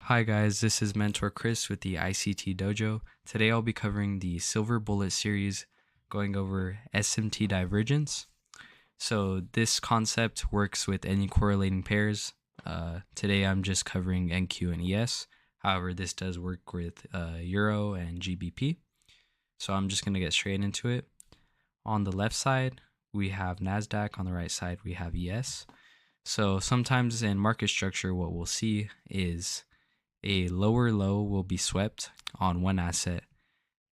Hi guys, this is Mentor Chris with the ICT Dojo. Today I'll be covering the Silver Bullet series, going over SMT divergence. So this concept works with any correlating pairs. Today I'm just covering NQ and ES. However, this does work with Euro and GBP. So I'm just going to get straight into it. On the left side, we have NASDAQ. On the right side, we have ES. So sometimes in market structure, what we'll see is a lower low will be swept on one asset,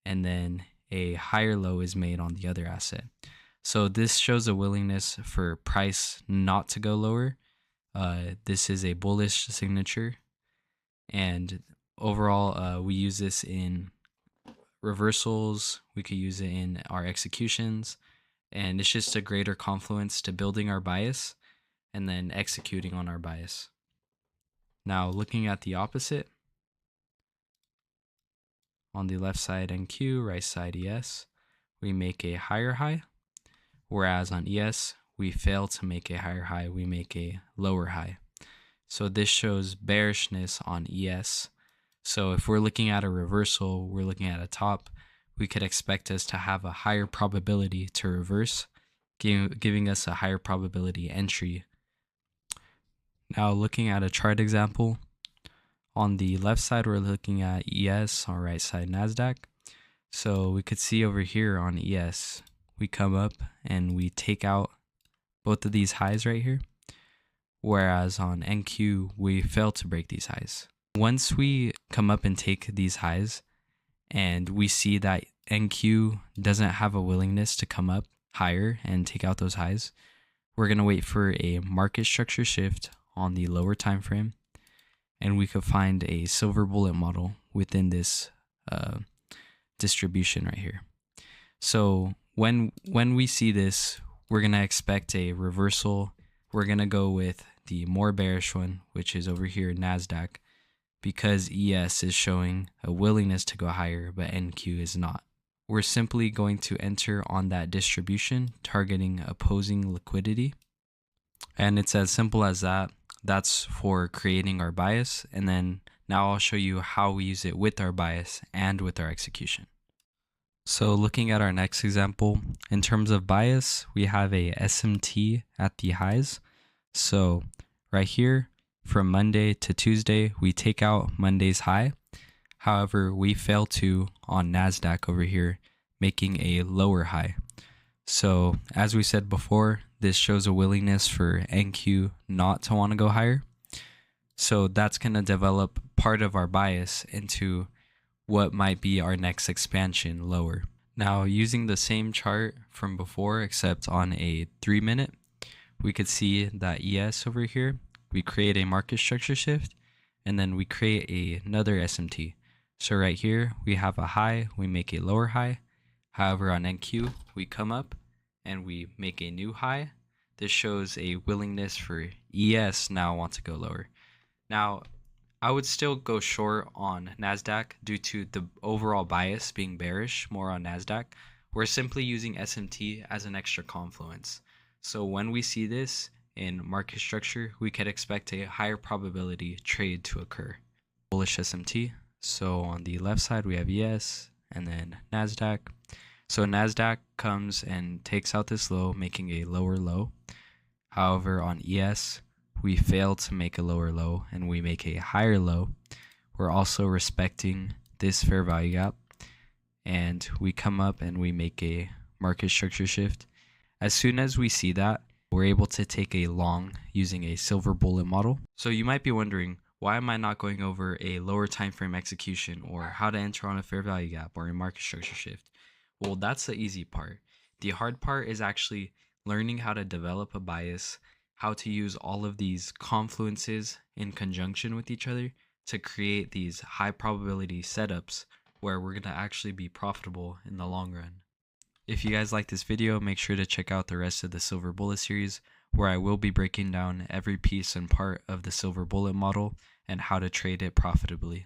and then a higher low is made on the other asset. So this shows a willingness for price not to go lower. This is a bullish signature, and overall we use this in reversals. We could use it in our executions, and it's just a greater confluence to building our bias and then executing on our bias. Now looking at the opposite, on the left side NQ, right side ES, we make a higher high, whereas on ES, we fail to make a higher high, we make a lower high. So this shows bearishness on ES. So if we're looking at a reversal, we're looking at a top, we could expect us to have a higher probability to reverse, giving us a higher probability entry. Now looking at a chart example, on the left side we're looking at ES, on right side NASDAQ. So we could see over here on ES, we come up and we take out both of these highs right here, whereas on NQ we fail to break these highs. Once we come up and take these highs and we see that NQ doesn't have a willingness to come up higher and take out those highs, we're going to wait for a market structure shift on the lower time frame, and we could find a silver bullet model within this distribution right here. So when we see this, we're going to expect a reversal. We're going to go with the more bearish one, which is over here NASDAQ, because ES is showing a willingness to go higher, but NQ is not. We're simply going to enter on that distribution, targeting opposing liquidity. And it's as simple as that. That's for creating our bias, and then now I'll show you how we use it with our bias and with our execution. So looking at our next example, in terms of bias, we have a SMT at the highs. So right here, from Monday to Tuesday, we take out Monday's high. However, we fail to on NASDAQ over here, making a lower high. So as we said before, this shows a willingness for NQ not to want to go higher. So that's going to develop part of our bias into what might be our next expansion lower. Now using the same chart from before, except on a 3-minute, we could see that ES over here, we create a market structure shift, and then we create another SMT. So right here, we have a high, we make a lower high. However, on NQ, we come up and we make a new high. This shows a willingness for ES now want to go lower. Now, I would still go short on NASDAQ due to the overall bias being bearish, more on NASDAQ. We're simply using SMT as an extra confluence. So when we see this in market structure, we could expect a higher probability trade to occur. Bullish SMT. So on the left side, we have ES and then NASDAQ. So NASDAQ comes and takes out this low, making a lower low. However, on ES, we fail to make a lower low and we make a higher low. We're also respecting this fair value gap, and we come up and we make a market structure shift. As soon as we see that, we're able to take a long using a silver bullet model. So you might be wondering, why am I not going over a lower time frame execution, or how to enter on a fair value gap or a market structure shift? Well, that's the easy part. The hard part is actually learning how to develop a bias, how to use all of these confluences in conjunction with each other to create these high probability setups where we're going to actually be profitable in the long run. If you guys like this video, make sure to check out the rest of the Silver Bullet series, where I will be breaking down every piece and part of the Silver Bullet model and how to trade it profitably.